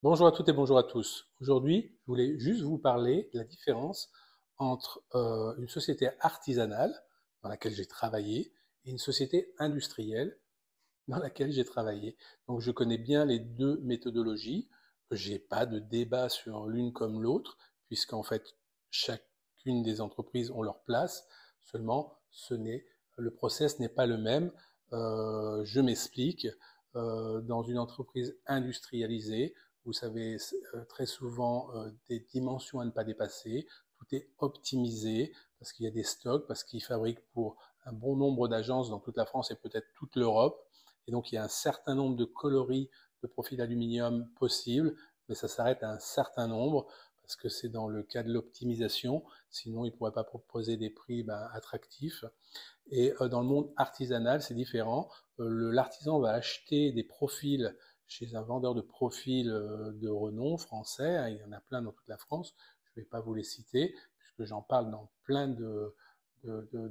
Bonjour à toutes et bonjour à tous. Aujourd'hui, je voulais juste vous parler de la différence entre une société artisanale dans laquelle j'ai travaillé et une société industrielle dans laquelle j'ai travaillé. Donc je connais bien les deux méthodologies. J'ai pas de débat sur l'une comme l'autre, puisqu'en fait chacune des entreprises ont leur place. Seulement, le process n'est pas le même. Je m'explique. Dans une entreprise industrialisée, vous savez très souvent des dimensions à ne pas dépasser. Tout est optimisé parce qu'il y a des stocks, parce qu'ils fabriquent pour un bon nombre d'agences dans toute la France et peut-être toute l'Europe. Et donc, il y a un certain nombre de coloris de profil aluminium possibles, mais ça s'arrête à un certain nombre parce que c'est dans le cas de l'optimisation. Sinon, ils ne pourraient pas proposer des prix attractifs. Et dans le monde artisanal, c'est différent. L'artisan va acheter des profils chez un vendeur de profils de renom français. Hein, il y en a plein dans toute la France. Je ne vais pas vous les citer, puisque j'en parle dans plein de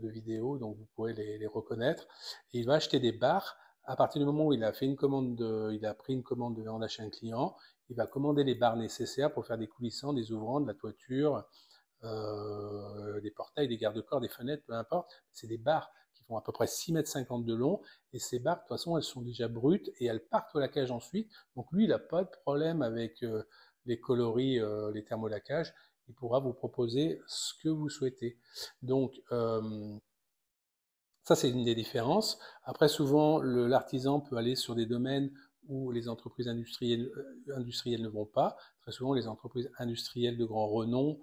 vidéos, donc vous pourrez les reconnaître. Et il va acheter des barres. À partir du moment où il a fait une commande il a pris une commande de viande chez un client, il va commander les barres nécessaires pour faire des coulissants, des ouvrants, de la toiture, des portails, des garde-corps, des fenêtres, peu importe. C'est des barres qui font à peu près 6,50 m de long. Et ces barres, de toute façon, elles sont déjà brutes et elles partent au laquage ensuite. Donc lui, il n'a pas de problème avec les coloris, les thermolacages. Il pourra vous proposer ce que vous souhaitez. Donc, ça, c'est une des différences. Après, souvent, l'artisan peut aller sur des domaines où les entreprises industrielles ne vont pas. Très souvent, les entreprises industrielles de grand renom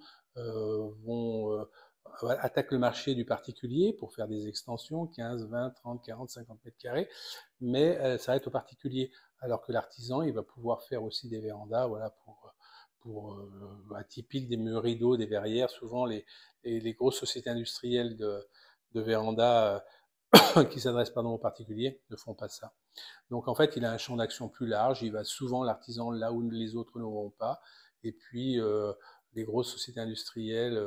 attaquent le marché du particulier pour faire des extensions, 15, 20, 30, 40, 50 mètres carrés, mais elles s'arrêtent au particulier. Alors que l'artisan, il va pouvoir faire aussi des vérandas, voilà, pour atypiques, des murs rideaux, des verrières. Souvent, les grosses sociétés industrielles de vérandas qui s'adressent pardon, aux particuliers ne font pas ça. Donc en fait, il a un champ d'action plus large, il va souvent l'artisan là où les autres ne vont pas, et puis les grosses sociétés industrielles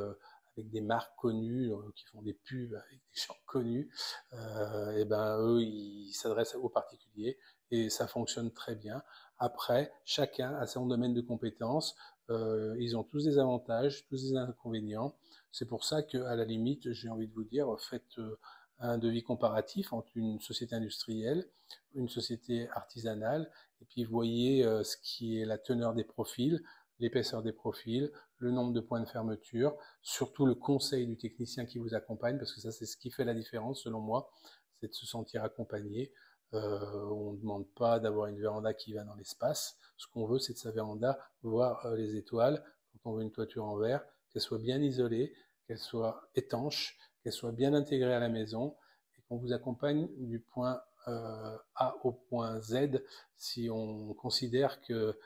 avec des marques connues, qui font des pubs avec des gens connus, et ben eux, ils s'adressent aux particuliers, et ça fonctionne très bien. Après, chacun a son domaine de compétences, ils ont tous des avantages, tous des inconvénients. C'est pour ça qu'à la limite, j'ai envie de vous dire, faites un devis comparatif entre une société industrielle, une société artisanale, et puis voyez ce qui est la teneur des profils, l'épaisseur des profils, le nombre de points de fermeture, surtout le conseil du technicien qui vous accompagne, parce que ça c'est ce qui fait la différence selon moi, c'est de se sentir accompagné. On ne demande pas d'avoir une véranda qui va dans l'espace. Ce qu'on veut, c'est de sa véranda voir les étoiles. Quand on veut une toiture en verre, qu'elle soit bien isolée, qu'elle soit étanche, qu'elle soit bien intégrée à la maison et qu'on vous accompagne du point A au point Z si on considère que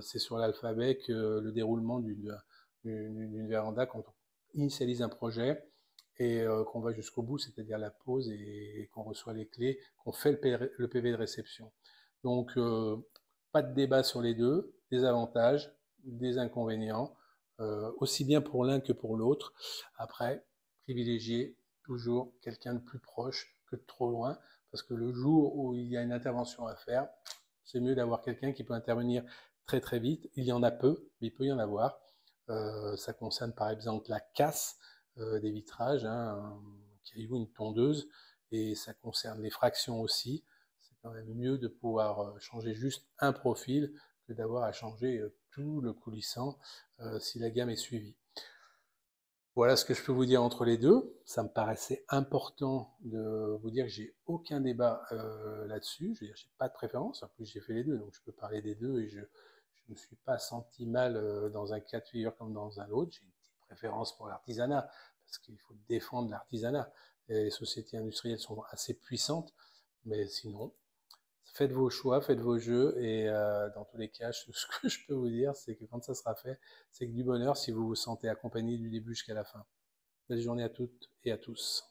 c'est sur l'alphabet que le déroulement d'une véranda quand on initialise un projet et qu'on va jusqu'au bout, c'est-à-dire la pose et qu'on reçoit les clés, qu'on fait le PV de réception. Donc, pas de débat sur les deux, des avantages, des inconvénients, aussi bien pour l'un que pour l'autre. Après, privilégier toujours quelqu'un de plus proche que de trop loin, parce que le jour où il y a une intervention à faire, c'est mieux d'avoir quelqu'un qui peut intervenir très très vite. Il y en a peu, mais il peut y en avoir. Ça concerne par exemple la casse des vitrages, hein, un caillou, une tondeuse, et ça concerne les fractions aussi. C'est quand même mieux de pouvoir changer juste un profil que d'avoir à changer tout le coulissant si la gamme est suivie. Voilà ce que je peux vous dire entre les deux. Ça me paraissait important de vous dire que j'ai aucun débat là-dessus. Je veux dire, j'ai pas de préférence. En plus, j'ai fait les deux, donc je peux parler des deux et je me suis pas senti mal dans un cas de figure comme dans un autre. J'ai une petite préférence pour l'artisanat parce qu'il faut défendre l'artisanat. Les sociétés industrielles sont assez puissantes, mais sinon, faites vos choix, faites vos jeux, et dans tous les cas, ce que je peux vous dire, c'est que quand ça sera fait, c'est que du bonheur si vous vous sentez accompagné du début jusqu'à la fin. Belle journée à toutes et à tous.